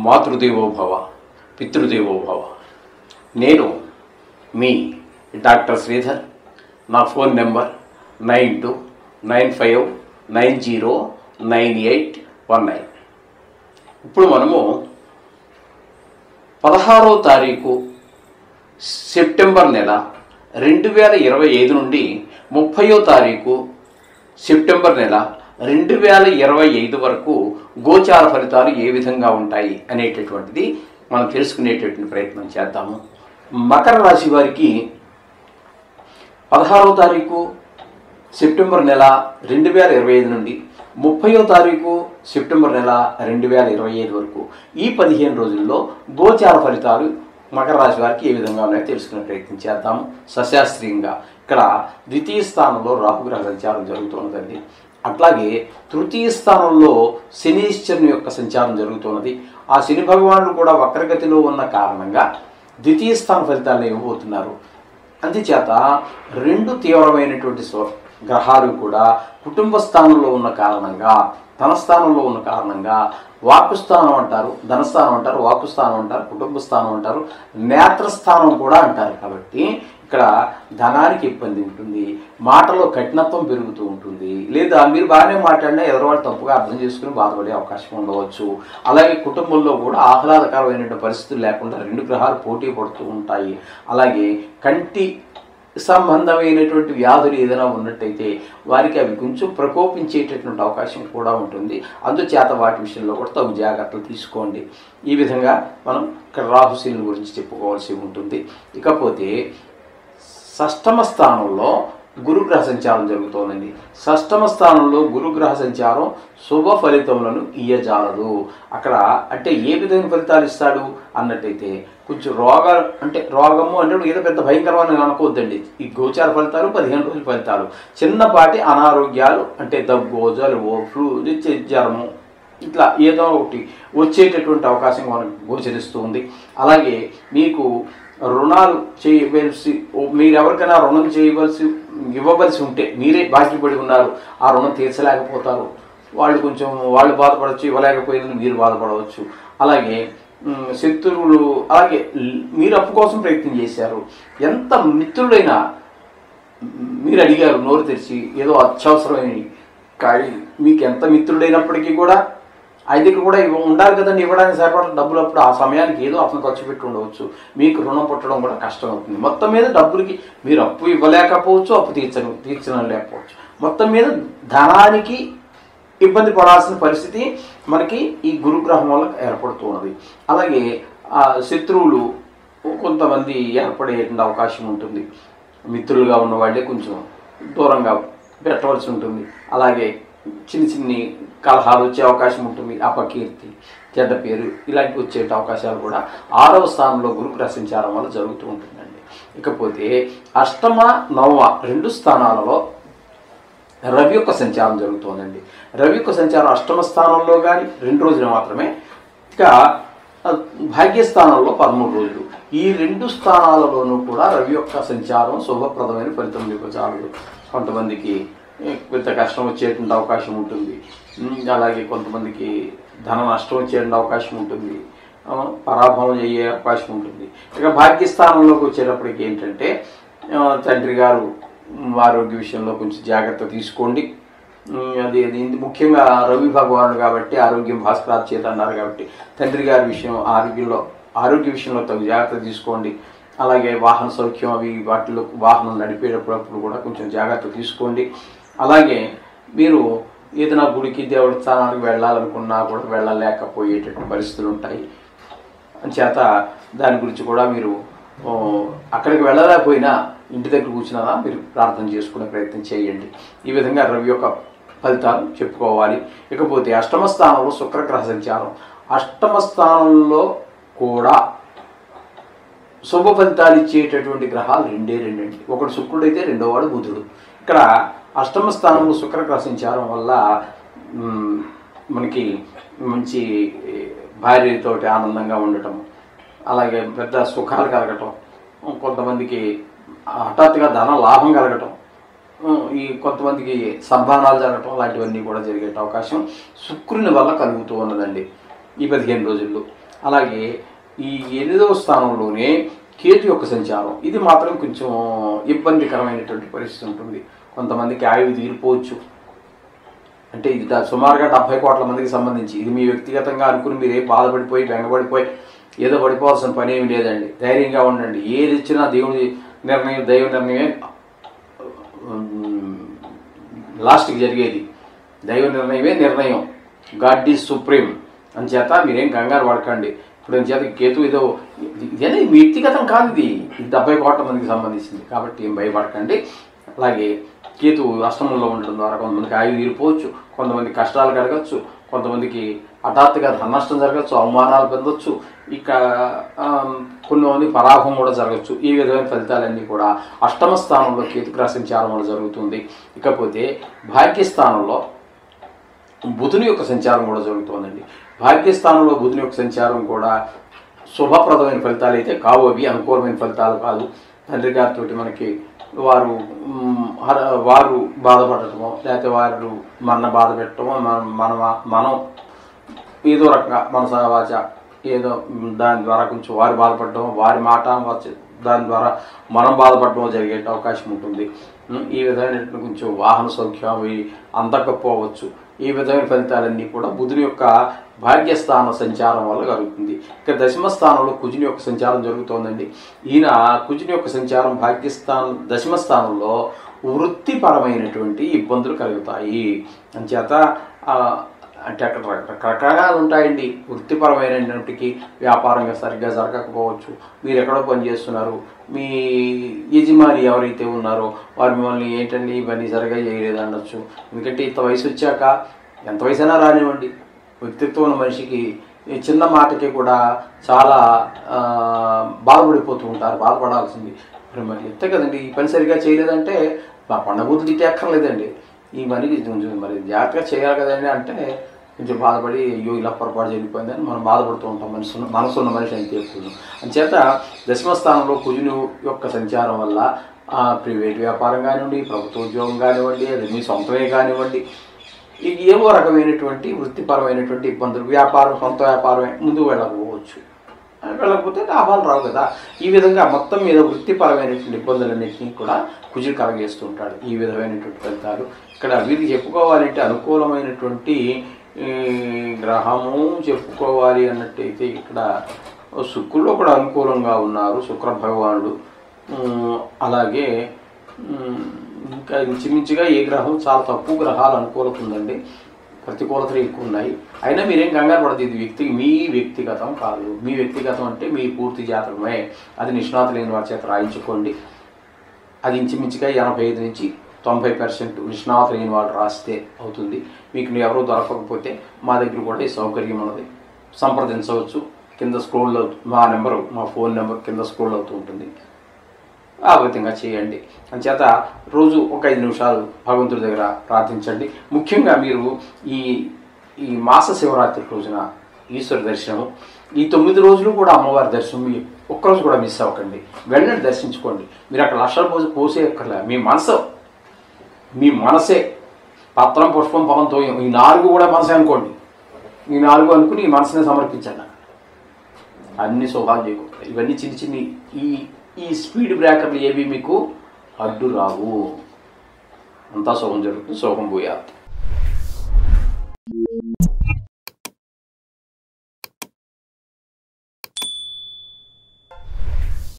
మాతృదేవోభవ పితృదేవోభవ. నేను మీ డాక్టర్ శ్రీధర్. నా phone number 9295909819. ఇప్పుడు మనము 16వ తారీఖు సెప్టెంబర్ నెల 2025 నుండి 30వ తారీఖు సెప్టెంబర్ నెల 2025 వరకు గోచార ఫలితాలు ఏ విధంగా ఉంటాయి అనేటటువంటిది మనం తెలుసుకునేటటువంటి ప్రయత్నం చేద్దాము. మకర రాశి వారికి 16వ తారీఖు సెప్టెంబర్ నెల 2025 నుండి 30వ తారీఖు సెప్టెంబర్ నెల 2025 వరకు ఈ 15 రోజుల్లో గోచార ఫలితాలు మకర రాశి వారికి ఏ విధంగా ఉన్నాయో తెలుసుకునే ప్రయత్నం చేద్దాము. సశాస్త్రీయంగా ఇక్కడ ద్వితీయ స్థానంలో రాహుగ్రహ సంచారం జరుగుతున్నదండి. అట్లాగే తృతీయ స్థానంలో శనీశ్వరుని యొక్క సంచారం జరుగుతున్నది. ఆ శని భగవానుడు కూడా వక్రగతిలో ఉన్న కారణంగా ద్వితీయ స్థాన ఫలితాలను ఇవ్వబోతున్నారు. అందుచేత రెండు తీవ్రమైనటువంటి గ్రహాలు కూడా కుటుంబ స్థానంలో ఉన్న కారణంగా, ధన స్థానంలో ఉన్న కారణంగా వాక్కు స్థానం అంటారు, ధనస్థానం అంటారు, వాక్కు స్థానం అంటారు, కుటుంబ స్థానం అంటారు, నేత్రస్థానం కూడా అంటారు. కాబట్టి ఇక్కడ ధనానికి ఇబ్బంది ఉంటుంది, మాటలో కఠినత్వం పెరుగుతూ ఉంటుంది, లేదా మీరు బాగానే మాట్లాడినా ఎదురువాళ్ళు తప్పుగా అర్థం చేసుకుని బాధపడే అవకాశం ఉండవచ్చు. అలాగే కుటుంబంలో కూడా ఆహ్లాదకరమైన పరిస్థితులు లేకుండా రెండు గ్రహాలు పోటీ పడుతూ ఉంటాయి. అలాగే కంటి సంబంధమైనటువంటి వ్యాధులు ఏదైనా ఉన్నట్టయితే వారికి అవి కొంచెం ప్రకోపించేటటువంటి అవకాశం కూడా ఉంటుంది. అందుచేత వాటి విషయంలో కూడా తగు జాగ్రత్తలు తీసుకోండి. ఈ విధంగా మనం ఇక్కడ రాహుశీల గురించి చెప్పుకోవాల్సి ఉంటుంది. ఇకపోతే షష్టమ స్థానంలో గురుగ్రహ సంచారం జరుగుతోందండి. షష్టమ స్థానంలో గురుగ్రహ సంచారం శుభ ఫలితములను ఇయ్యజాలదు. అక్కడ అంటే ఏ విధమైన ఫలితాలు ఇస్తాడు అన్నట్టయితే కొంచెం రోగాలు అంటే రోగము అంటే ఏదో పెద్ద భయంకరమైన అనుకోవద్దండి. ఈ గోచార ఫలితాలు 15 రోజుల ఫలితాలు. చిన్నపాటి అనారోగ్యాలు అంటే దగ్గు, జలుబు, ఫ్లూ, జ్వరము ఇట్లా ఏదో ఒకటి వచ్చేటటువంటి అవకాశం మనకు గోచరిస్తూ ఉంది. అలాగే మీకు రుణాలు చేయవలసి, మీరు ఎవరికైనా రుణం ఇవ్వవలసి ఉంటే మీరే బాకీపడి ఉన్నారు, ఆ రుణం తీర్చలేకపోతారు, వాళ్ళు బాధపడవచ్చు, ఇవ్వలేకపోయిందని మీరు బాధపడవచ్చు. అలాగే శత్రువులు, అలాగే మీరు అప్పు కోసం ప్రయత్నం చేశారు, ఎంత మిత్రులైనా మీరు అడిగారు నోరు తెరిచి ఏదో అత్యవసరమైన కానీ మీకు ఎంత మిత్రుడైనప్పటికీ కూడా ఆయన దగ్గర కూడా ఉండాలి కదండి, ఇవ్వడానికి సరిపడ డబ్బులు. అప్పుడు ఆ సమయానికి ఏదో అతను ఖర్చు పెట్టి ఉండవచ్చు, మీకు రుణం పుట్టడం కూడా కష్టం అవుతుంది. మొత్తం మీద డబ్బులకి మీరు అప్పు ఇవ్వలేకపోవచ్చు, అప్పు తీర్చడం లేకపోవచ్చు, మొత్తం మీద ధనానికి ఇబ్బంది పడాల్సిన పరిస్థితి మనకి ఈ గురుగ్రహం వల్ల ఏర్పడుతూ ఉన్నది. అలాగే శత్రువులు కొంతమంది ఏర్పడే అవకాశం ఉంటుంది. మిత్రులుగా ఉన్న వాళ్ళే కొంచెం దూరంగా పెట్టవలసి ఉంటుంది. అలాగే చిన్ని కలహాలు వచ్చే అవకాశం ఉంటుంది. అపకీర్తి, చెడ్డ పేరు ఇలాంటివి వచ్చే అవకాశాలు కూడా 6వ స్థానంలో గురుగ్రహ సంచారం వల్ల జరుగుతూ ఉంటుందండి. ఇకపోతే అష్టమ, నవమ రెండు స్థానాలలో రవి యొక్క సంచారం జరుగుతుందండి. రవి యొక్క సంచారం అష్టమ స్థానంలో కానీ 2 రోజులు మాత్రమే, ఇక భాగ్యస్థానంలో 13 రోజులు. ఈ 2 స్థానాలలోనూ కూడా రవి యొక్క సంచారం శుభప్రదమైన ఫలితం ఇవ్వచాలదు. కొంతమందికి కొంత కష్టం వచ్చేటువంటి అవకాశం ఉంటుంది. అలాగే కొంతమందికి ధన నష్టం వచ్చేటువంటి అవకాశం ఉంటుంది, పరాభవం అయ్యే అవకాశం ఉంటుంది. ఇక భాగ్యస్థానంలోకి వచ్చేటప్పటికి ఏంటంటే తండ్రి గారు ఆరోగ్య విషయంలో కొంచెం జాగ్రత్త తీసుకోండి. అది ముఖ్యంగా రవి భగవానుడు కాబట్టి ఆరోగ్యం భాస్కరాలు చేత అన్నారు కాబట్టి తండ్రి గారి ఆరోగ్య విషయంలో తగు జాగ్రత్త తీసుకోండి. అలాగే వాహన సౌఖ్యం అవి వాటిలో వాహనం నడిపేటప్పుడు కూడా కొంచెం జాగ్రత్త తీసుకోండి. అలాగే మీరు ఏదైనా గుడికి దేవుడి స్థానానికి వెళ్ళాలనుకున్నా కూడా వెళ్ళలేకపోయేటటువంటి పరిస్థితులు ఉంటాయి. చేత దాని గురించి కూడా మీరు అక్కడికి వెళ్ళలేకపోయినా ఇంటి దగ్గర కూర్చున్నా మీరు ప్రార్థన చేసుకునే ప్రయత్నం చేయండి. ఈ విధంగా రవి యొక్క ఫలితాలు చెప్పుకోవాలి. ఇకపోతే అష్టమ స్థానంలో శుక్రగ్రహ సంచారం. అష్టమ స్థానంలో కూడా శుభ ఫలితాలు ఇచ్చేటటువంటి గ్రహాలు రెండే అండి. ఒకటి శుక్రుడు అయితే రెండో వాడు బుధుడు. ఇక్కడ అష్టమ స్థానంలో శుక్రగ్రహ సంచారం వల్ల మనకి మంచి భార్యతోటి ఆనందంగా ఉండటం, అలాగే పెద్ద సుఖాలు కలగటం, కొంతమందికి హఠాత్తుగా ధన లాభం కలగటం, ఈ కొంతమందికి సంధానాలు జరగటం లాంటివన్నీ కూడా జరిగే అవకాశం శుక్రుని వల్ల కలుగుతూ ఉన్నదండి ఈ 15 రోజుల్లో. అలాగే ఈ 8వ స్థానంలోనే కేతు యొక్క సంచారం, ఇది మాత్రం కొంచెం ఇబ్బందికరమైనటువంటి పరిస్థితి ఉంటుంది. కొంతమందికి ఆయువు తీరిపోవచ్చు. అంటే ఇది సుమారుగా 70 కోట్ల మందికి సంబంధించి. ఇది మీ వ్యక్తిగతంగా అనుకుని మీరు ఏం బాధపడిపోయి బెంగపడిపోయి ఏదో పడిపోవాల్సిన పని ఏమి లేదండి. ధైర్యంగా ఉండండి. ఏది ఇచ్చినా దేవుడి నిర్ణయం, దైవ నిర్ణయమే లాస్ట్కి జరిగేది. దైవ నిర్ణయమే నిర్ణయం. God is supreme. అంచేత మీరేం కంగారు పడకండి. ఇప్పుడు చేత కేతు ఏదో ఇదే మీ వ్యక్తిగతం కాదు, ఇది 70 కోట్ల మందికి సంబంధించింది కాబట్టి ఏం భయపడకండి. అలాగే కేతు అష్టమంలో ఉండడం ద్వారా కొంతమందికి ఆయువు తీరిపోవచ్చు, కొంతమంది కష్టాలు కలగచ్చు, కొంతమందికి హఠాత్తుగా ధననష్టం జరగచ్చు, అవమానాలు పొందొచ్చు, ఇక కొంతమంది పరాభం కూడా జరగచ్చు. ఈ విధమైన ఫలితాలన్నీ కూడా అష్టమ స్థానంలో కేతుగ్రహ సంచారం వల్ల జరుగుతుంది. ఇకపోతే భాగ్యస్థానంలో బుధుని యొక్క సంచారం కూడా జరుగుతుందండి. భాగ్యస్థానంలో బుధుని యొక్క సంచారం కూడా శుభప్రదమైన ఫలితాలు అయితే కావు, అవి అనుకూలమైన ఫలితాలు కాదు. తండ్రి గారితో మనకి వారు బాధపడటమో, లేకపోతే వారు మన బాధ పెట్టడమో, మనం ఏదో రకంగా మనస వాచ ఏదో దాని ద్వారా కొంచెం వారు బాధపడటమో, వారి మాట దాని ద్వారా మనం బాధపడటమో జరిగే అవకాశం ఉంటుంది. ఈ విధమైన కొంచెం వాహన సౌఖ్యం అవి అందకపోవచ్చు. ఈ విధమైన ఫలితాలన్నీ కూడా బుధుని యొక్క భాగ్యస్థాన సంచారం వల్ల కలుగుతుంది. ఇక దశమ స్థానంలో కుజుని యొక్క సంచారం జరుగుతోందండి. ఈయన కుజుని యొక్క సంచారం దశమ స్థానంలో వృత్తిపరమైనటువంటి ఇబ్బందులు కలుగుతాయి. అంచేత అంటే అక్కడ రకరకాలు ఉంటాయండి. వృత్తిపరమైనటువంటికి వ్యాపారంగా సరిగ్గా జరగకపోవచ్చు. మీరు ఎక్కడో పని చేస్తున్నారు, మీ యజమాని ఎవరైతే ఉన్నారో వారు మిమ్మల్ని ఏంటండి ఇవన్నీ సరిగ్గా చేయలేదు అనొచ్చు. ఎందుకంటే ఇంత వయసు వచ్చాక ఎంత వయసైనా రానివ్వండి, వ్యక్తిత్వం ఉన్న మనిషికి చిన్న మాటకి కూడా చాలా బాధపడిపోతూ ఉంటారు. బాధపడాల్సింది మరి చెప్తే కదండి, ఈ పని సరిగ్గా చేయలేదంటే మా పండగూతులు తిట్టేక్కర్లేదండి, ఈ పనికి మరి జాగ్రత్తగా చేయాలి కదండి అంటే కొంచెం బాధపడి అయ్యో ఇలా పొరపాటు జరిగిపోయిందని మనం బాధపడుతూ ఉంటాం. మనసు ఉన్న మనిషి అయితే ఎప్పుడు. అంచేత దశమ స్థానంలో కుజుని యొక్క సంచారం వల్ల ప్రైవేట్ వ్యాపారం కానివ్వండి, ప్రభుత్వ ఉద్యోగం కానివ్వండి, అది మీ సొంతమే కానివ్వండి, ఏవో రకమైనటువంటి వృత్తిపరమైనటువంటి ఇబ్బందులు, వ్యాపారం సొంత వ్యాపారమే ముందుకు వెళ్ళకపోవచ్చు, వెళ్ళకపోతే లాభాలు రావు కదా. ఈ విధంగా మొత్తం మీద వృత్తిపరమైనటువంటి ఇబ్బందులన్నింటినీ కూడా కుజుడు కలగజేస్తూ ఉంటాడు. ఈ విధమైనటువంటి ఫలితాలు ఇక్కడ వీరికి చెప్పుకోవాలంటే అనుకూలమైనటువంటి గ్రహము చెప్పుకోవాలి అన్నట్టయితే ఇక్కడ శుక్రుడు కూడా అనుకూలంగా ఉన్నారు, శుక్ర భగవానుడు. అలాగే ఇంకా ఇంచుమించుగా ఏ గ్రహం చాలా తక్కువ గ్రహాలు అనుకూలత ఉందండి, ప్రతికూలతలు ఎక్కువ ఉన్నాయి. అయినా మీరేం కంగారు పడదు, ఇది మీ వ్యక్తిగతం కాదు. మీ వ్యక్తిగతం అంటే మీ పూర్తి జాతకమే, అది నిష్ణాత లేని వారి చేత రాయించుకోండి. అది ఇంచుమించుగా 85 నుంచి 90% నిష్ణాత లేని వాళ్ళు రాస్తే అవుతుంది. మీకు ఎవరో దొరకకపోతే మా దగ్గర కూడా ఈ సౌకర్యం ఉన్నది, సంప్రదించవచ్చు. కింద స్క్రోల్ అవుతుంది మా ఫోన్ నెంబర్ కింద స్క్రోల్ అవుతూ ఉంటుంది. ఆ విధంగా చేయండి. అంచేత రోజు ఒక 5 నిమిషాలు భగవంతుడి దగ్గర ప్రార్థించండి. ముఖ్యంగా మీరు ఈ మాస శివరాత్రి రోజున ఈశ్వర దర్శనం, ఈ 9 రోజులు కూడా అమ్మవారి దర్శనం ఒక్కరోజు కూడా మిస్ అవ్వకండి. వెళ్ళండి, దర్శించుకోండి. మీరు అక్కడ లక్షల పోసే అక్కర్లే, మీ మనసే పత్రం పుష్పం పవంతో ఈ 4 కూడా మనసే అనుకోండి. ఈ 4 అనుకుని ఈ మనసునే సమర్పించండి. అన్ని శుభాలు చేయకూడదు. ఇవన్నీ చిన్న చిన్ని ఈ స్పీడ్ బ్రేకర్లు ఏవి మీకు అడ్డు రావు. అంతా శుభం జరుగుతుంది. శుభం భూయాత్.